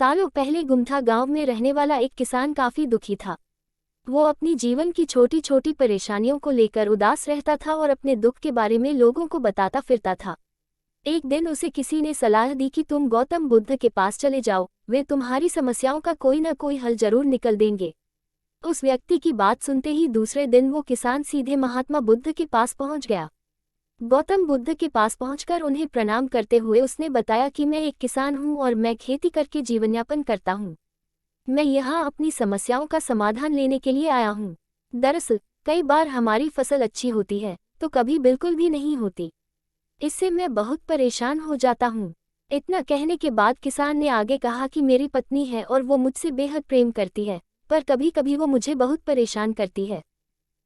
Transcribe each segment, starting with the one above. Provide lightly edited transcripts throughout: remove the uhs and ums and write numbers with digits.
सालों पहले गुमथा गांव में रहने वाला एक किसान काफी दुखी था। वो अपनी जीवन की छोटी छोटी परेशानियों को लेकर उदास रहता था और अपने दुख के बारे में लोगों को बताता फिरता था। एक दिन उसे किसी ने सलाह दी कि तुम गौतम बुद्ध के पास चले जाओ, वे तुम्हारी समस्याओं का कोई न कोई हल जरूर निकल देंगे। उस व्यक्ति की बात सुनते ही दूसरे दिन वो किसान सीधे महात्मा बुद्ध के पास पहुंच गया। गौतम बुद्ध के पास पहुंचकर उन्हें प्रणाम करते हुए उसने बताया कि मैं एक किसान हूं और मैं खेती करके जीवनयापन करता हूं। मैं यहाँ अपनी समस्याओं का समाधान लेने के लिए आया हूँ। दरअसल कई बार हमारी फसल अच्छी होती है तो कभी बिल्कुल भी नहीं होती। इससे मैं बहुत परेशान हो जाता हूँ। इतना कहने के बाद किसान ने आगे कहा कि मेरी पत्नी है और वो मुझसे बेहद प्रेम करती है, पर कभी कभी वो मुझे बहुत परेशान करती है।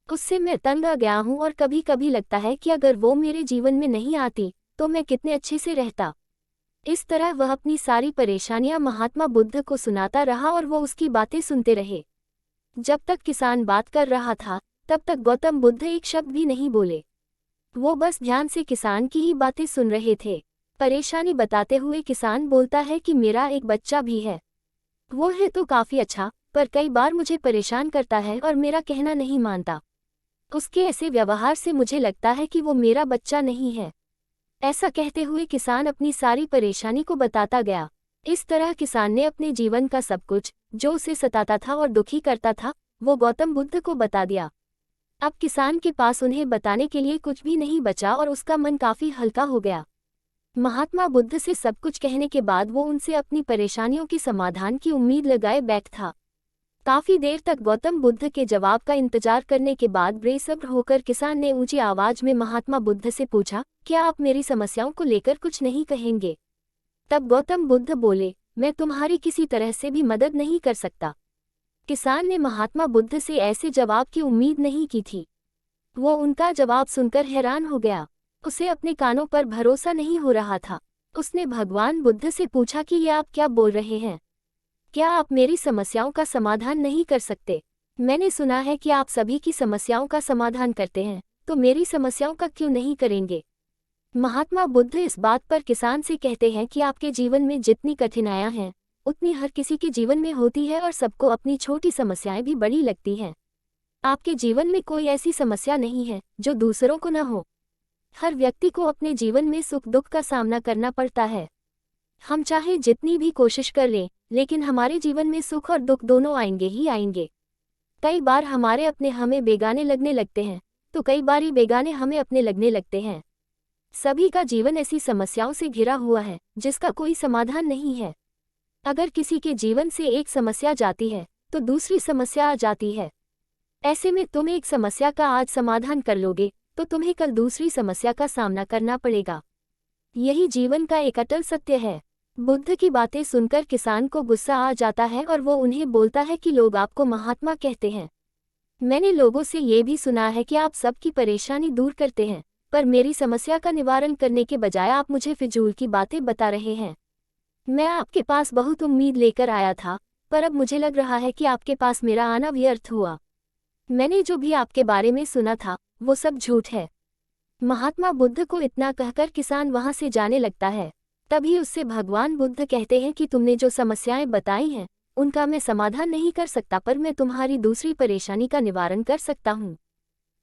उससे मैं तंग आ गया हूँ और कभी कभी लगता है कि अगर वो मेरे जीवन में नहीं आती तो मैं कितने अच्छे से रहता। इस तरह वह अपनी सारी परेशानियां महात्मा बुद्ध को सुनाता रहा और वो उसकी बातें सुनते रहे। जब तक किसान बात कर रहा था तब तक गौतम बुद्ध एक शब्द भी नहीं बोले। वो बस ध्यान से किसान की ही बातें सुन रहे थे। परेशानी बताते हुए किसान बोलता है कि मेरा एक बच्चा भी है। वो है तो काफी अच्छा, पर कई बार मुझे परेशान करता है और मेरा कहना नहीं मानता। उसके ऐसे व्यवहार से मुझे लगता है कि वो मेरा बच्चा नहीं है। ऐसा कहते हुए किसान अपनी सारी परेशानी को बताता गया। इस तरह किसान ने अपने जीवन का सब कुछ, जो उसे सताता था और दुखी करता था, वो गौतम बुद्ध को बता दिया। अब किसान के पास उन्हें बताने के लिए कुछ भी नहीं बचा और उसका मन काफी हल्का हो गया। महात्मा बुद्ध से सब कुछ कहने के बाद वो उनसे अपनी परेशानियों के समाधान की उम्मीद लगाए बैठा था। काफी देर तक गौतम बुद्ध के जवाब का इंतजार करने के बाद बेसब्र होकर किसान ने ऊंची आवाज में महात्मा बुद्ध से पूछा, क्या आप मेरी समस्याओं को लेकर कुछ नहीं कहेंगे? तब गौतम बुद्ध बोले, मैं तुम्हारी किसी तरह से भी मदद नहीं कर सकता। किसान ने महात्मा बुद्ध से ऐसे जवाब की उम्मीद नहीं की थी। वो उनका जवाब सुनकर हैरान हो गया। उसे अपने कानों पर भरोसा नहीं हो रहा था। उसने भगवान बुद्ध से पूछा कि ये आप क्या बोल रहे हैं? क्या आप मेरी समस्याओं का समाधान नहीं कर सकते? मैंने सुना है कि आप सभी की समस्याओं का समाधान करते हैं, तो मेरी समस्याओं का क्यों नहीं करेंगे? महात्मा बुद्ध इस बात पर किसान से कहते हैं कि आपके जीवन में जितनी कठिनाइयां हैं, उतनी हर किसी के जीवन में होती है और सबको अपनी छोटी समस्याएं भी बड़ी लगती हैं। आपके जीवन में कोई ऐसी समस्या नहीं है जो दूसरों को न हो। हर व्यक्ति को अपने जीवन में सुख दुख का सामना करना पड़ता है। हम चाहे जितनी भी कोशिश कर लें, लेकिन हमारे जीवन में सुख और दुख दोनों आएंगे ही आएंगे। कई बार हमारे अपने हमें बेगाने लगने लगते हैं, तो कई बार ही बेगाने हमें अपने लगने लगते हैं। सभी का जीवन ऐसी समस्याओं से घिरा हुआ है जिसका कोई समाधान नहीं है। अगर किसी के जीवन से एक समस्या जाती है तो दूसरी समस्या आ जाती है। ऐसे में तुम एक समस्या का आज समाधान कर लोगे तो तुम्हें कल दूसरी समस्या का सामना करना पड़ेगा। यही जीवन का एक अटल सत्य है। बुद्ध की बातें सुनकर किसान को गुस्सा आ जाता है और वो उन्हें बोलता है कि लोग आपको महात्मा कहते हैं। मैंने लोगों से ये भी सुना है कि आप सबकी परेशानी दूर करते हैं, पर मेरी समस्या का निवारण करने के बजाय आप मुझे फिजूल की बातें बता रहे हैं। मैं आपके पास बहुत उम्मीद लेकर आया था, पर अब मुझे लग रहा है कि आपके पास मेरा आना व्यर्थ हुआ। मैंने जो भी आपके बारे में सुना था वो सब झूठ है। महात्मा बुद्ध को इतना कहकर किसान वहां से जाने लगता है। तभी उससे भगवान बुद्ध कहते हैं कि तुमने जो समस्याएं बताई हैं उनका मैं समाधान नहीं कर सकता, पर मैं तुम्हारी दूसरी परेशानी का निवारण कर सकता हूँ।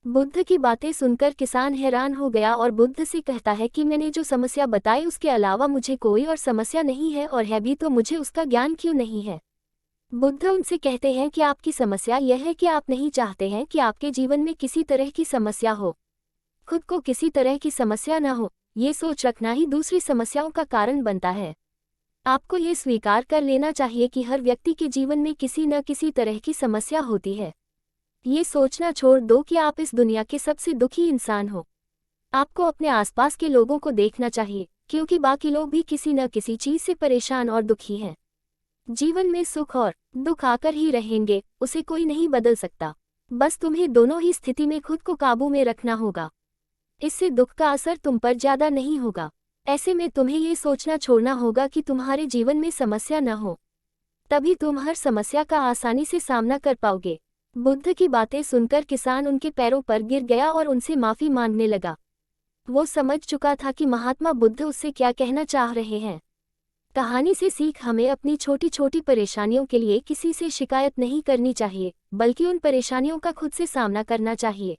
बुद्ध की बातें सुनकर किसान हैरान हो गया और बुद्ध से कहता है कि मैंने जो समस्या बताई उसके अलावा मुझे कोई और समस्या नहीं है, और है भी तो मुझे उसका ज्ञान क्यों नहीं है? बुद्ध उनसे कहते हैं कि आपकी समस्या यह है कि आप नहीं चाहते हैं कि आपके जीवन में किसी तरह की समस्या हो। खुद को किसी तरह की समस्या न हो, ये सोच रखना ही दूसरी समस्याओं का कारण बनता है। आपको ये स्वीकार कर लेना चाहिए कि हर व्यक्ति के जीवन में किसी न किसी तरह की समस्या होती है। ये सोचना छोड़ दो कि आप इस दुनिया के सबसे दुखी इंसान हो। आपको अपने आसपास के लोगों को देखना चाहिए, क्योंकि बाकी लोग भी किसी न किसी चीज से परेशान और दुखी हैं। जीवन में सुख और दुख आकर ही रहेंगे, उसे कोई नहीं बदल सकता। बस तुम्हें दोनों ही स्थिति में खुद को काबू में रखना होगा। इससे दुख का असर तुम पर ज्यादा नहीं होगा। ऐसे में तुम्हें ये सोचना छोड़ना होगा कि तुम्हारे जीवन में समस्या न हो, तभी तुम हर समस्या का आसानी से सामना कर पाओगे। बुद्ध की बातें सुनकर किसान उनके पैरों पर गिर गया और उनसे माफी मांगने लगा। वो समझ चुका था कि महात्मा बुद्ध उससे क्या कहना चाह रहे हैं। कहानी से सीख हमें अपनी छोटी छोटी परेशानियों के लिए किसी से शिकायत नहीं करनी चाहिए, बल्कि उन परेशानियों का खुद से सामना करना चाहिए।